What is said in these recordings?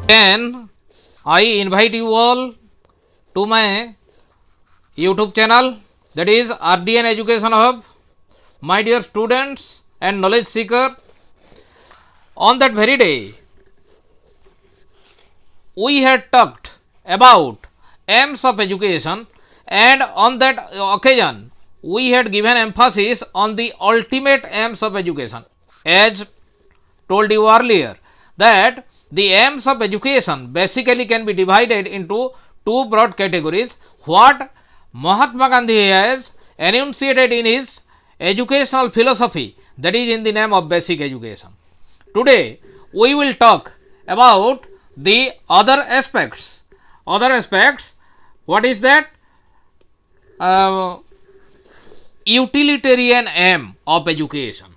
Then I invite you all to my YouTube channel, that is RDN Education Hub. My dear students and knowledge seeker, on that very day we had talked about aims of education, and on that occasion we had given emphasis on the ultimate aims of education. As told you earlier, that the aims of education basically can be divided into two broad categories. What Mahatma Gandhi has enunciated in his educational philosophy, that is in the name of basic education. Today we will talk about the other aspects. What is that? Utilitarian aim of education.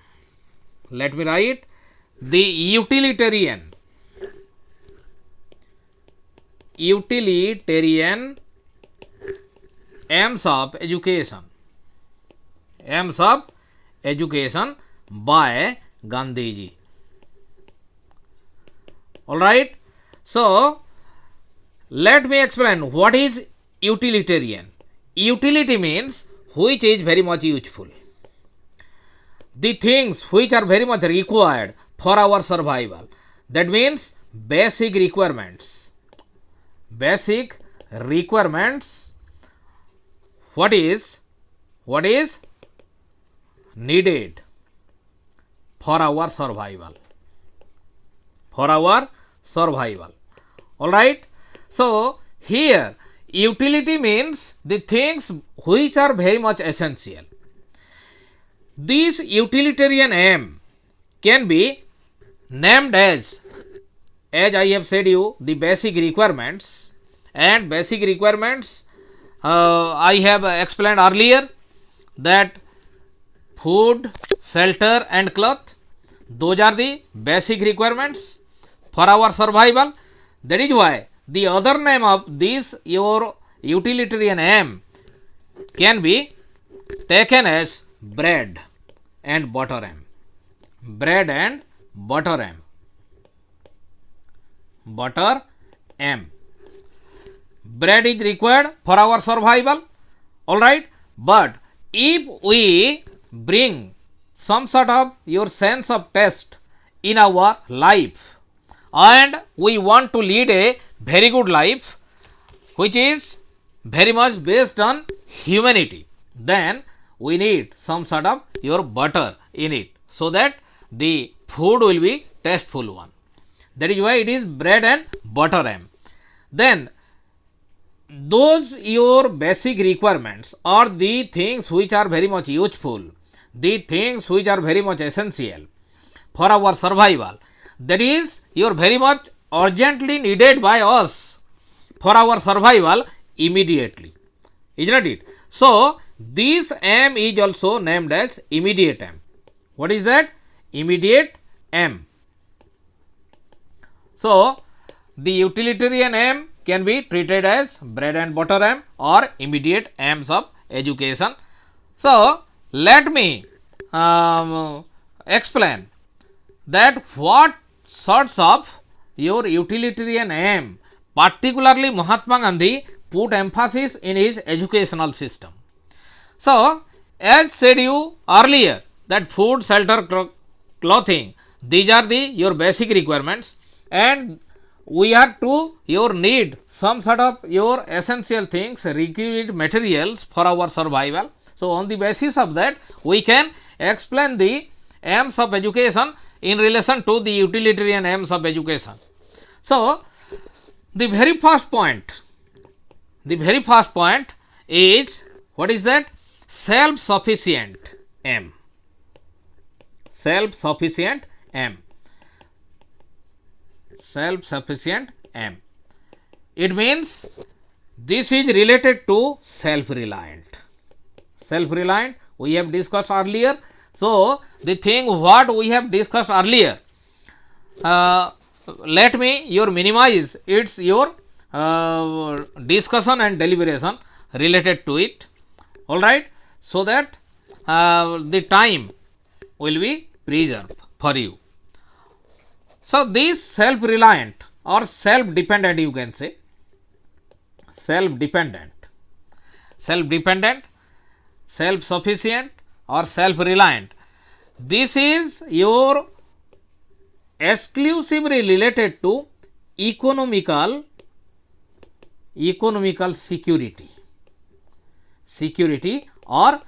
Let me write the utilitarian aims of education. Aims of education by Gandhiji. Alright. So, let me explain what is utilitarian. Utility means which is very much useful. The things which are very much required for our survival. That means basic requirements. Basic requirements. What is needed for our survival. Alright. So, here utility means the things which are very much essential. This utilitarian aim can be named as I have said you, the basic requirements, and basic requirements I have explained earlier, that food, shelter and cloth, those are the basic requirements for our survival. That is why the other name of this your utilitarian aim can be taken as bread and butter aim. Bread and butter aim. Butter aim. Bread is required for our survival. Alright. But if we bring some sort of your sense of taste in our life, and we want to lead a very good life which is very much based on humanity, then we need some sort of your butter in it, so that the food will be tasteful one. That is why it is bread and butter aim. Then those your basic requirements are the things which are very much useful, the things which are very much essential for our survival. That is your very much urgently needed by us for our survival immediately. Isn't it? So, this aim is also named as immediate aim. What is that? Immediate aim. So, the utilitarian aim can be treated as bread and butter aim or immediate aims of education. So, let me explain that what sorts of your utilitarian aim, particularly Mahatma Gandhi put emphasis in his educational system. So, as said you earlier, that food, shelter, clothing, these are the your basic requirements, and we are to your need some sort of your essential things, requisite materials for our survival. So, on the basis of that, we can explain the aims of education in relation to the utilitarian aims of education. So, the very first point is, what is that? Self-sufficient aim. Self-sufficient aim. Self-sufficient aim. It means this is related to self-reliant. Self-reliant we have discussed earlier. So, the thing what we have discussed earlier, let me your minimize its your discussion and deliberation related to it. Alright. So that the time will be preserved for you. So, this self-reliant or self dependent, you can say self dependent, self sufficient or self reliant. This is your exclusively related to economical security or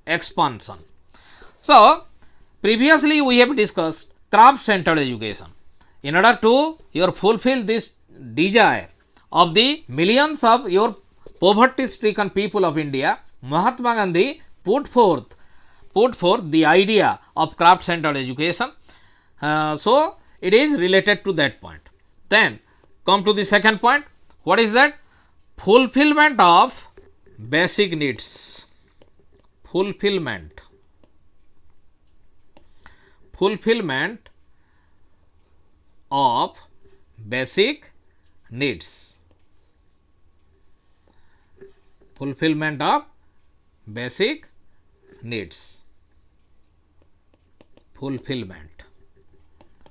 expansion. So previously we have discussed craft centered education. In order to your fulfill this desire of the millions of your poverty stricken people of India, Mahatma Gandhi put forth the idea of craft centered education. So it is related to that point. Then come to the second point. What is that? Fulfillment of basic needs. Fulfillment of basic needs. Fulfillment of basic needs. Fulfillment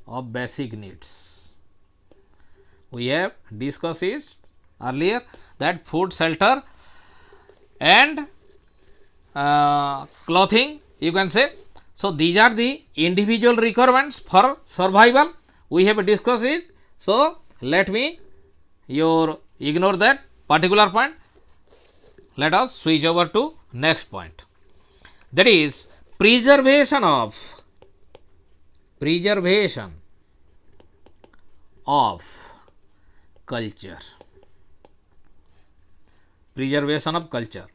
of basic needs. We have discussed it earlier that food, shelter and clothing, you can say. So these are the individual requirements for survival. We have discussed it. So let me ignore that particular point. Let us switch over to next point. That is preservation of culture. Preservation of culture.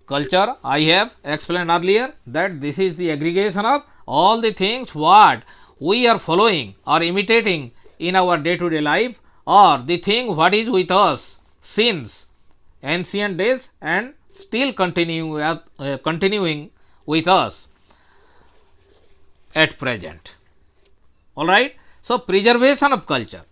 Culture, I have explained earlier that this is the aggregation of all the things what we are following or imitating in our day to day life, or the thing what is with us since ancient days and still continuing with us at present. Alright. So preservation of culture.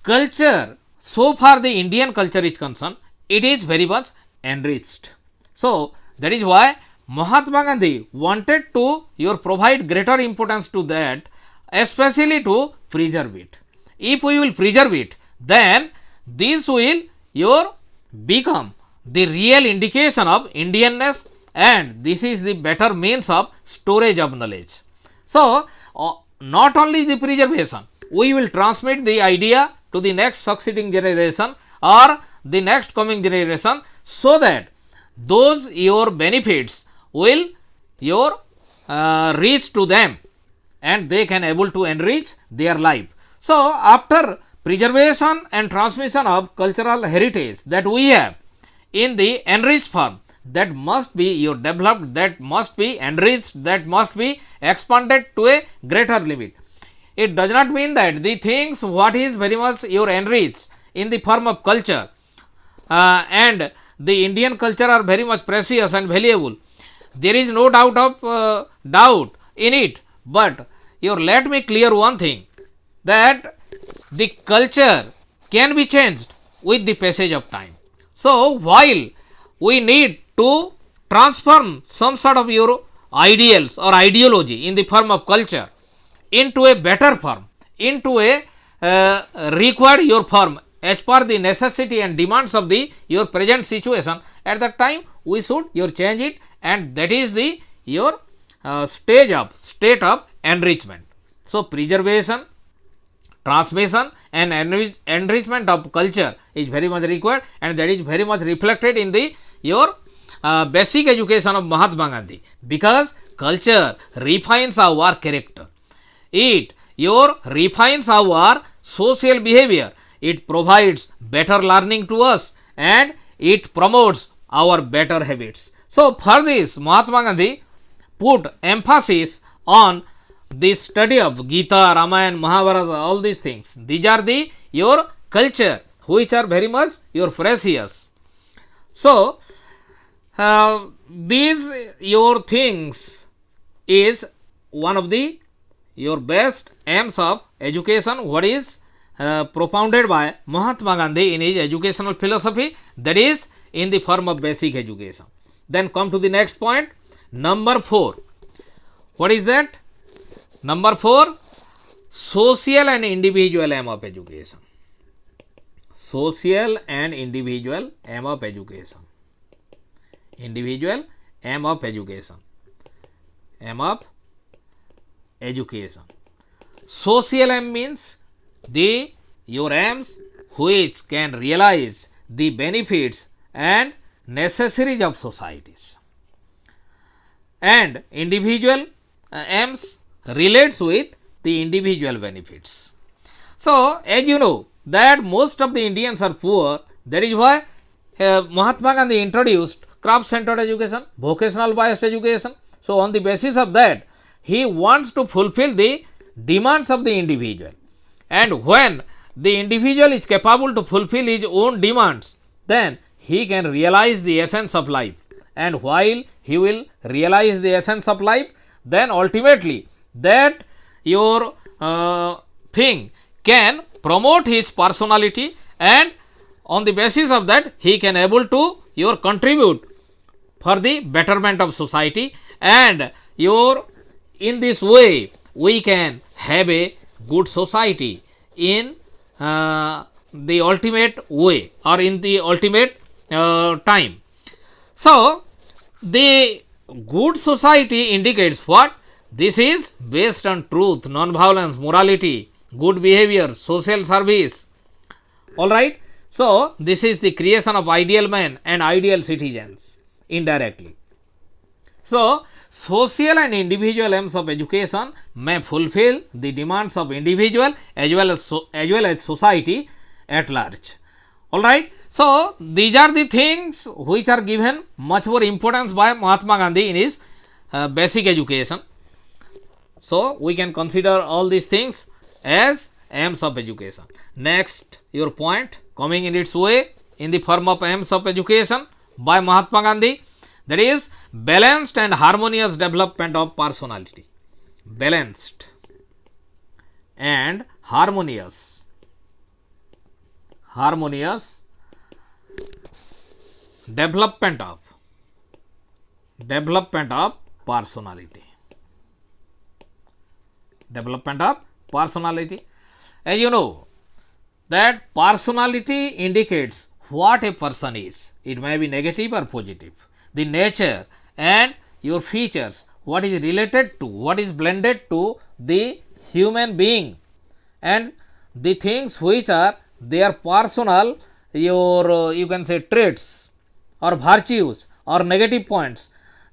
Culture, so far the Indian culture is concerned, it is very much enriched. So that is why Mahatma Gandhi wanted to provide greater importance to that, especially to preserve it. If we will preserve it, then this will become the real indication of Indianness, and this is the better means of storage of knowledge. So not only the preservation, we will transmit the idea to the next succeeding generation or the next coming generation, so that those your benefits will reach to them and they can able to enrich their life. So after preservation and transmission of cultural heritage that we have in the enriched form, that must be developed, that must be enriched, that must be expanded to a greater limit. It does not mean that the things what is very much enriched in the form of culture and the Indian culture are very much precious and valuable. There is no doubt in it. But let me clear one thing, that the culture can be changed with the passage of time. So while we need to transform some sort of your ideals or ideology in the form of culture into a better form, into a required form as per the necessity and demands of the present situation, at that time we should change it, and that is the state of enrichment. So preservation, transmission and enrichment of culture is very much required, and that is very much reflected in the basic education of Mahatma Gandhi, because culture refines our character, it refines our social behavior, it provides better learning to us, and it promotes our better habits. So for this, Mahatma Gandhi put emphasis on the study of Gita, Ramayana, Mahabharata, all these things. These are the culture which are very much precious. So these things is one of the best aims of education, what is propounded by Mahatma Gandhi in his educational philosophy, that is in the form of basic education. Then come to the next point, number 4. What is that? Number 4, social and individual aim of education. Social and individual aim of education. Individual aim of education. Aim of education. Social aim means your aims which can realize the benefits and necessaries of societies. And individual aims relates with the individual benefits. So, as you know that most of the Indians are poor, that is why Mahatma Gandhi introduced craft centered education, vocational based education. So, on the basis of that, he wants to fulfill the demands of the individual, and when the individual is capable to fulfill his own demands, then he can realize the essence of life, and while he will realize the essence of life, then ultimately that your thing can promote his personality, and on the basis of that he can able to your contribute for the betterment of society, and your in this way we can have a good society in the ultimate way or in the ultimate time. So, the good society indicates what? This is based on truth, non-violence, morality, good behavior, social service. Alright. So, this is the creation of ideal men and ideal citizens indirectly. So, social and individual aims of education may fulfill the demands of individual as well as society at large. Alright. So, these are the things which are given much more importance by Mahatma Gandhi in his basic education. So, we can consider all these things as aims of education. Next, your point coming in its way in the form of aims of education by Mahatma Gandhi, that is balanced and harmonious development of personality. Balanced and harmonious development of personality. Development of personality. As you know that personality indicates what a person is. It may be negative or positive. The nature and your features, what is related to, what is blended to the human being, and the things which are their personal, your you can say traits or virtues or negative points.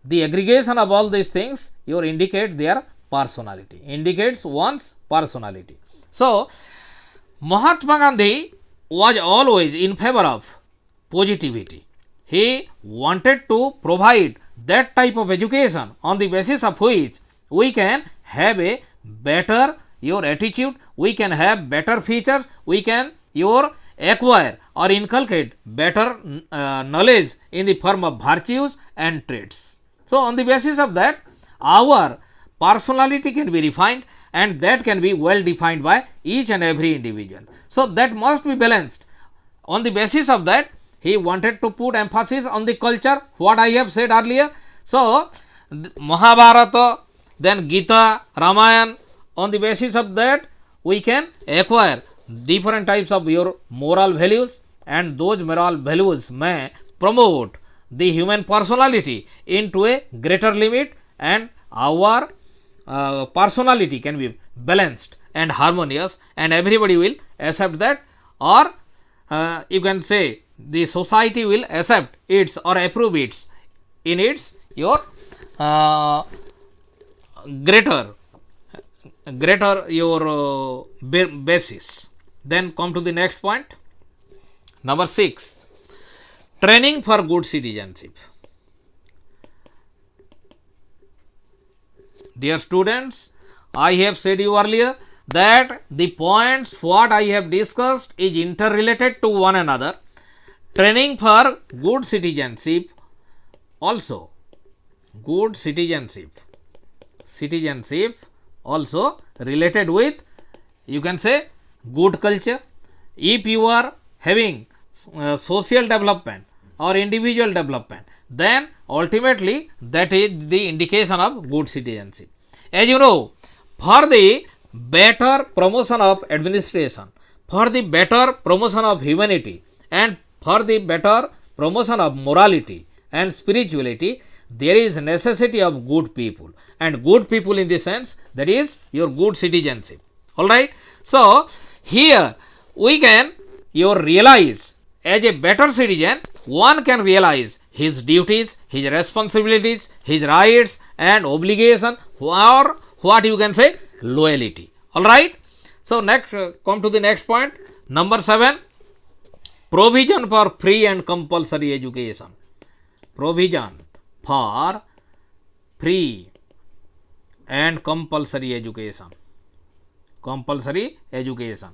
The aggregation of all these things your indicate their personality, indicates one's personality. So, Mahatma Gandhi was always in favor of positivity. He wanted to provide that type of education on the basis of which we can have a better your attitude, we can have better features, we can your acquire or inculcate better knowledge in the form of virtues and traits. So, on the basis of that our personality can be refined, and that can be well defined by each and every individual. So, that must be balanced. On the basis of that he wanted to put emphasis on the culture, what I have said earlier. So, Mahabharata, then Gita, Ramayana, on the basis of that we can acquire different types of your moral values, and those moral values may promote the human personality into a greater limit, and our personality can be balanced and harmonious, and everybody will accept that, or you can say the society will accept its or approve its in its your greater your basis. Then come to the next point, number 6, training for good citizenship. Dear students, I have said you earlier that the points what I have discussed is interrelated to one another. Training for good citizenship, also good citizenship also related with, you can say, good culture. If you are having social development or individual development, then ultimately that is the indication of good citizenship. As you know, for the better promotion of administration, for the better promotion of humanity, and for the better promotion of morality and spirituality, there is necessity of good people, and good people in the sense that is your good citizenship. All right. So here we can realize as a better citizen, one can realize his duties, his responsibilities, his rights and obligation, or what you can say loyalty. All right. So next, come to the next point, number 7, provision for free and compulsory education. Provision for free and compulsory education. Compulsory education.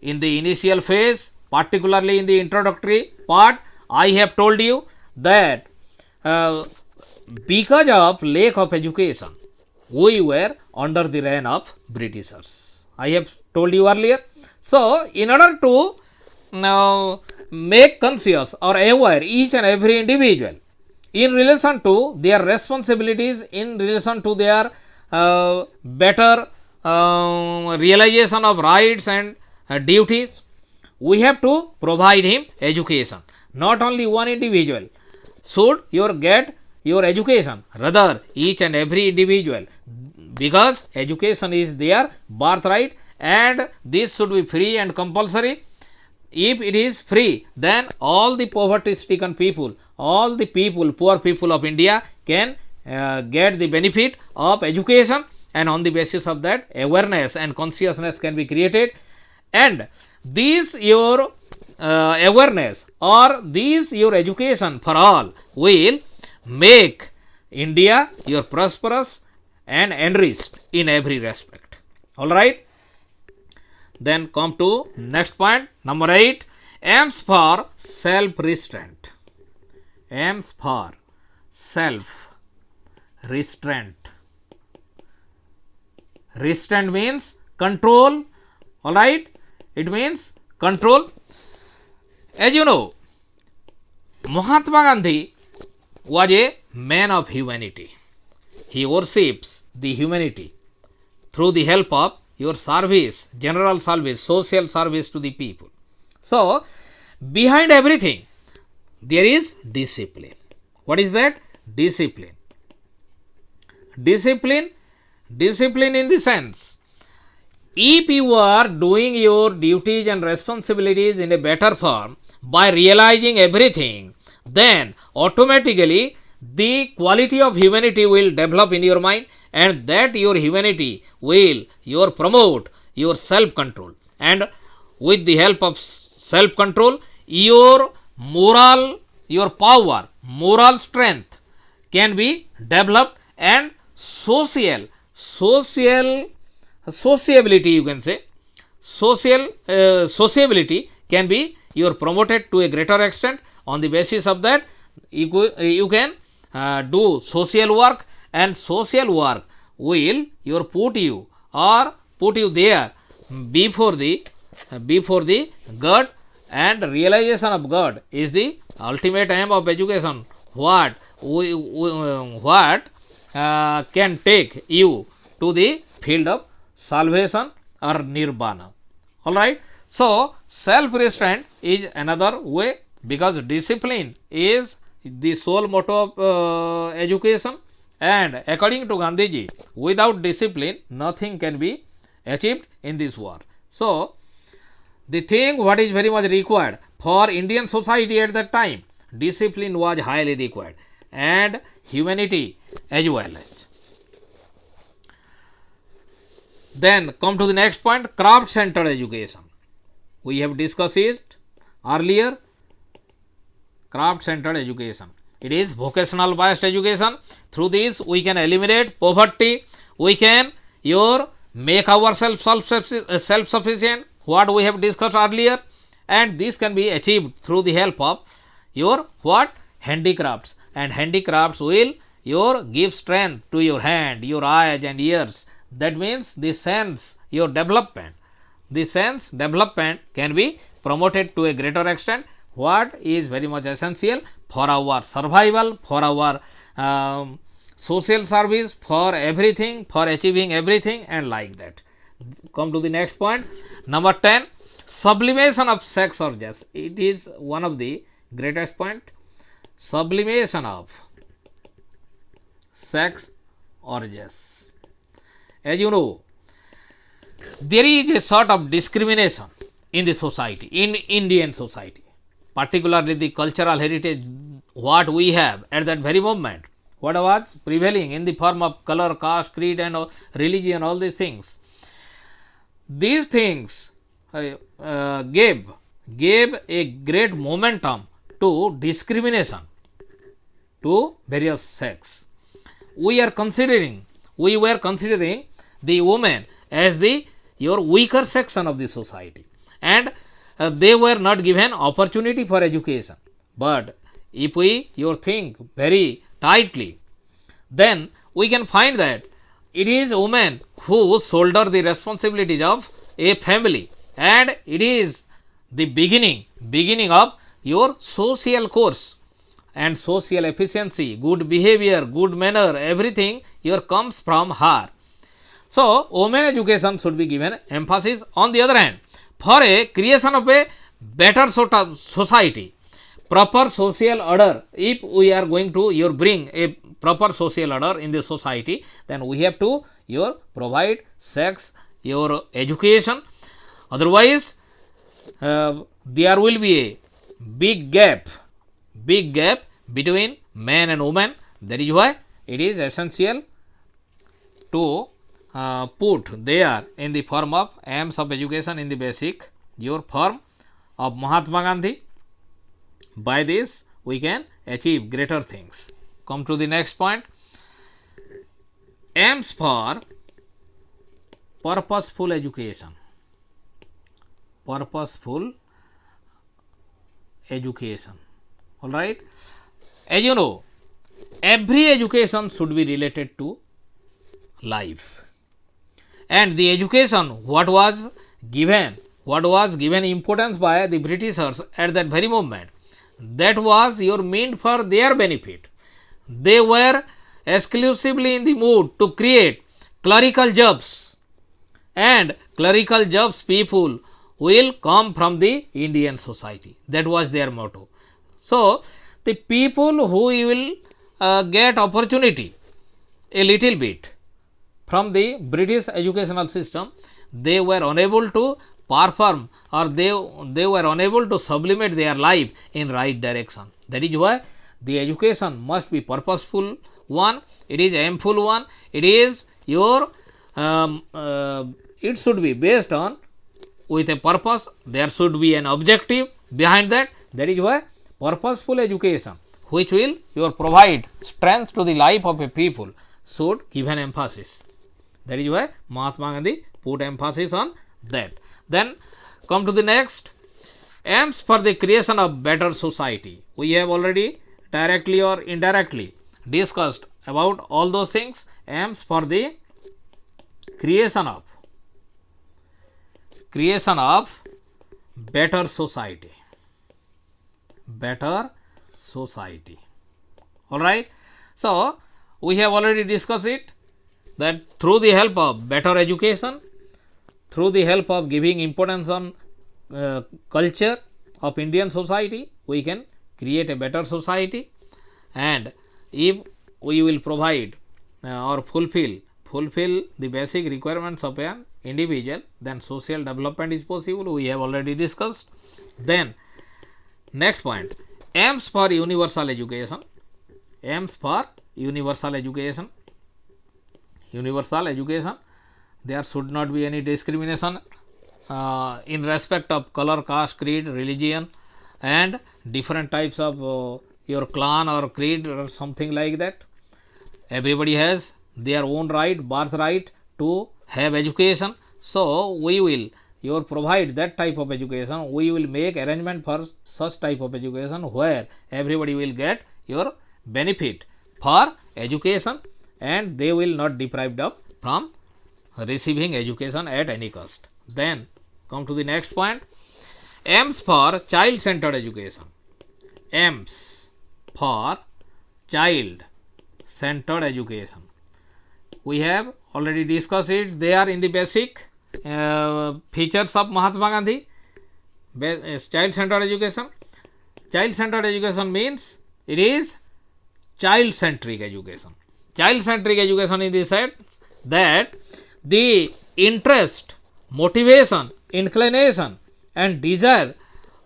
In the initial phase, particularly in the introductory part, I have told you that because of lack of education, we were under the reign of Britishers. I have told you earlier. So, in order to make conscious or aware each and every individual in relation to their responsibilities, in relation to their better realization of rights and duties, we have to provide him education. Not only one individual should get your education, rather each and every individual, because education is their birthright and this should be free and compulsory. If it is free, then all the poverty stricken people, all the people, poor people of India can get the benefit of education, and on the basis of that awareness and consciousness can be created, and this your awareness or this your education for all will make India your prosperous and enriched in every respect. All right. Then come to next point, number 8, aims for self restraint. Aims for self restraint. Restraint means control. All right. It means control. As you know, Mahatma Gandhi was a man of humanity. He worships the humanity through the help of your service, general service, social service to the people. So, behind everything, there is discipline. What is that? Discipline. Discipline in the sense, if you are doing your duties and responsibilities in a better form by realizing everything, then automatically the quality of humanity will develop in your mind, and that your humanity will promote your self-control, and with the help of self-control, your moral, your power, moral strength can be developed, and sociability, you can say, sociability can be promoted to a greater extent. On the basis of that, you can do social work, and social work will put you there before the God, and realization of God is the ultimate aim of education. What can take you to the field of salvation or nirvana. All right. So, self-restraint is another way, because discipline is the sole motto of education, and according to Gandhiji, without discipline, nothing can be achieved in this world. So, the thing what is very much required for Indian society at that time, discipline was highly required, and humanity as well. Then come to the next point, craft centered education. We have discussed it earlier. Craft centered education, it is vocational based education. Through this we can eliminate poverty, we can make ourselves self sufficient, what we have discussed earlier, and this can be achieved through the help of handicrafts, and handicrafts will give strength to your hand, your eyes and ears. That means the sense development can be promoted to a greater extent, what is very much essential for our survival, for our social service, for everything, for achieving everything, and like that. Come to the next point. Number 10, sublimation of sex urges. It is one of the greatest point. Sublimation of sex urges. As you know, there is a sort of discrimination in the society, in Indian society, particularly the cultural heritage what we have at that very moment, what was prevailing in the form of color, caste, creed and religion, all these things. These things gave a great momentum to discrimination to various sects. We were considering the women as the your weaker section of the society, and they were not given opportunity for education. But if we think very tightly, then we can find that it is women who shoulder the responsibilities of a family, and it is the beginning of your social course and social efficiency, good behavior, good manner, everything here comes from her. So, women education should be given emphasis. On the other hand, for a creation of a better society, proper social order, if we are going to bring a proper social order in the society, then we have to provide sex education. Otherwise, there will be a big gap between man and woman. That is why it is essential to put there in the form of aims of education in the basic form of Mahatma Gandhi. By this we can achieve greater things. Come to the next point. Aims for purposeful education. Purposeful education. All right. As you know, every education should be related to life. And the education what was given importance by the Britishers at that very moment, that was meant for their benefit. They were exclusively in the mood to create clerical jobs, and clerical jobs people will come from the Indian society. That was their motto. So, the people who will get opportunity a little bit from the British educational system, they were unable to perform, or they were unable to sublimate their life in right direction. That is why the education must be purposeful one, it is aimful one, it is it should be based on with a purpose, there should be an objective behind that. That is why purposeful education, which will provide strength to the life of a people, should give an emphasis. That is why Mahatma Gandhi put emphasis on that. Then come to the next, aims for the creation of better society. We have already directly or indirectly discussed about all those things. Aims for the creation of better society. Better society. All right. So, we have already discussed it, that through the help of better education, through the help of giving importance on culture of Indian society, we can create a better society. And if we will provide or fulfill the basic requirements of an individual, then social development is possible. We have already discussed. Then next point, aims for universal education. Aims for universal education. Universal education, there should not be any discrimination in respect of color, caste, creed, religion and different types of your clan or creed or something like that. Everybody has their own right, birthright to have education. So, we will provide that type of education. We will make arrangement for such type of education where everybody will get your benefit for education, and they will not deprived of from receiving education at any cost. Then come to the next point, aims for child centered education. Aims for child centered education. We have already discussed it. They are in the basic features of Mahatma Gandhi. Child-centered education. Child-centered education means it is child-centric education. Child-centric education in the sense that the interest, motivation, inclination and desire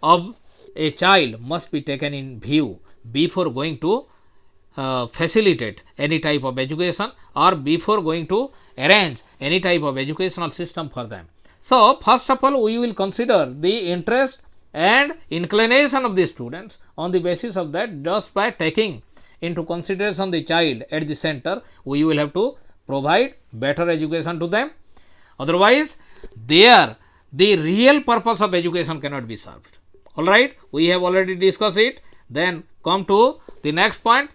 of a child must be taken in view before going to facilitate any type of education or before going to arrange any type of educational system for them. So, first of all, we will consider the interest and inclination of the students. On the basis of that, just by taking into consideration the child at the center, we will have to provide better education to them. Otherwise, the real purpose of education cannot be served. Alright, we have already discussed it. Then come to the next point,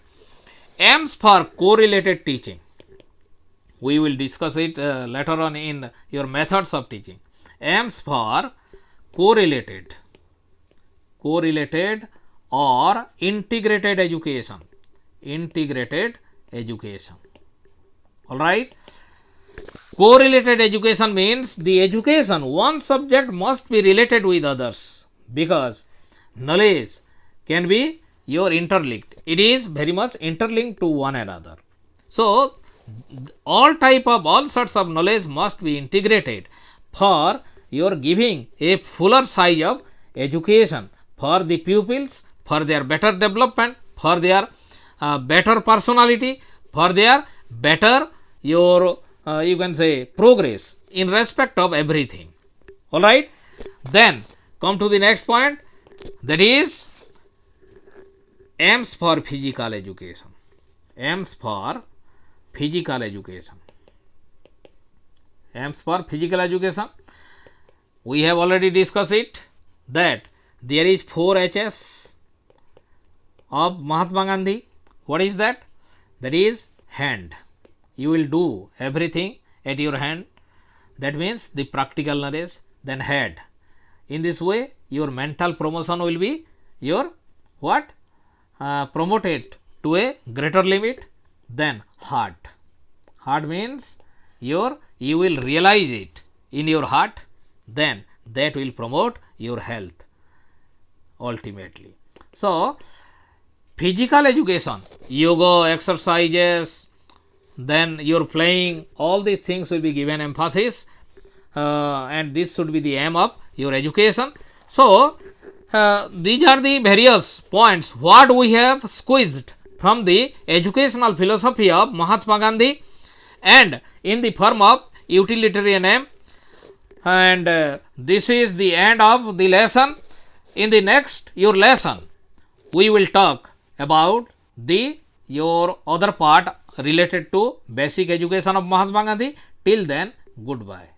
aims for correlated teaching. We will discuss it later on in your methods of teaching. Aims for correlated or integrated education. Integrated education. Alright. Correlated education means the education, one subject must be related with others, because knowledge can be your interlinked. It is very much interlinked to one another. So, all sorts of knowledge must be integrated for your giving a fuller size of education for the pupils, for their better development, for their better personality, for their better you can say progress in respect of everything. Alright. Then come to the next point, that is aims for physical education. Aims for physical education. Aims for physical education. We have already discussed it, that there is 4 H's of Mahatma Gandhi. What is that? That is hand. You will do everything at your hand. That means the practical knowledge. Then head. In this way, your mental promotion will be your what? Promoted to a greater limit. Then heart. Heart means you will realize it in your heart. Then that will promote your health ultimately. So, physical education, yoga, exercises, then your playing, all these things will be given emphasis, and this should be the aim of your education. So, these are the various points what we have squeezed from the educational philosophy of Mahatma Gandhi, and in the form of utilitarian aim. And this is the end of the lesson. In the next your lesson, we will talk about your other part related to basic education of Mahatma Gandhi. Till then, goodbye.